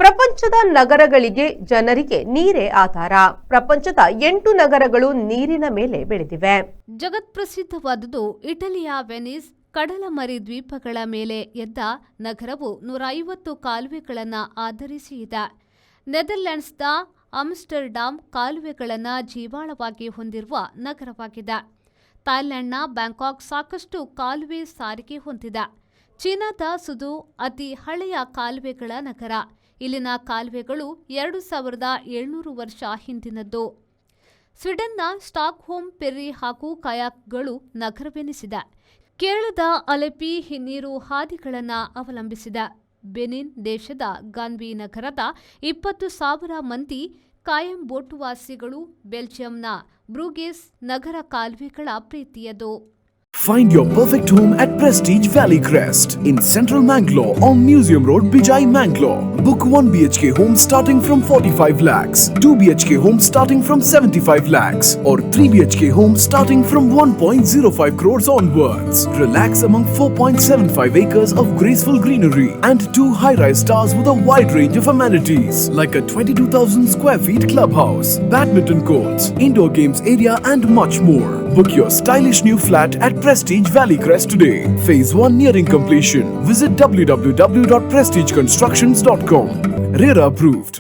ಪ್ರಪಂಚದ ನಗರಗಳಿಗೆ ಜನರಿಗೆ ನೀರೇ ಆಧಾರ. ಪ್ರಪಂಚದ 8 ನಗರಗಳು ನೀರಿನ ಮೇಲೆ ಬೆಳೆದಿವೆ. ಜಗತ್ಪ್ರಸಿದ್ಧವಾದುದು ಇಟಲಿಯ ವೆನಿಸ್ ಕಡಲಮರಿ ದ್ವೀಪಗಳ ಮೇಲೆ ಎದ್ದ ನಗರವು 150 ಕಾಲುವೆಗಳನ್ನು ಆಧರಿಸಿ ಇದೆ. ನೆದರ್ಲೆಂಡ್ಸ್ನ ಆಮ್ಸ್ಟರ್ಡಾಮ್ ಕಾಲುವೆಗಳನ್ನು ಜೀವಾಳವಾಗಿ ಹೊಂದಿರುವ ನಗರವಾಗಿದೆ. ಥಾಯ್ಲೆಂಡ್ನ ಬ್ಯಾಂಕಾಕ್ ಸಾಕಷ್ಟು ಕಾಲುವೆ ಸಾರಿಗೆ ಹೊಂದಿದೆ. ಚೀನಾದ ಸುದು ಅತಿ ಹಳೆಯ ಕಾಲುವೆಗಳ ನಗರ. ಇಲ್ಲಿನ ಕಾಲುವೆಗಳು 2700 ವರ್ಷ ಹಿಂದಿನದ್ದು. ಸ್ವೀಡನ್ನ ಸ್ಟಾಕ್ಹೋಮ್ ಫೆರ್ರಿ ಹಾಗೂ ಕಯಾಕ್ಗಳು ನಗರವೆನಿಸಿದೆ. ಕೇರಳದ ಅಲೆಪಿ ಹಿನ್ನೀರು ಹಾದಿಗಳನ್ನು ಅವಲಂಬಿಸಿದೆ. ಬೆನಿನ್ ದೇಶದ ಗಾನ್ವಿ ನಗರದ 20,000 ಮಂದಿ ಕಾಯಂ ಬೋಟುವಾಸಿಗಳು. ಬೆಲ್ಜಿಯಂನ ಬ್ರೂಗೆಸ್ ನಗರ ಕಾಲುವೆಗಳ ಪ್ರೀತಿಯದು. Find your perfect home at Prestige Valley Crest in Central Mangalore on Museum Road, Bijai, Mangalore. Book 1 BHK home starting from 45 lakhs, 2 BHK home starting from 75 lakhs, or 3 BHK home starting from 1.05 crores onwards. Relax among 4.75 acres of graceful greenery and 2 high-rise towers with a wide range of amenities like a 22,000 square feet clubhouse, badminton courts, indoor games area and much more. Book your stylish new flat at Prestige Valley Crest today. Phase 1 nearing completion. Visit www.prestigeconstructions.com. RERA approved.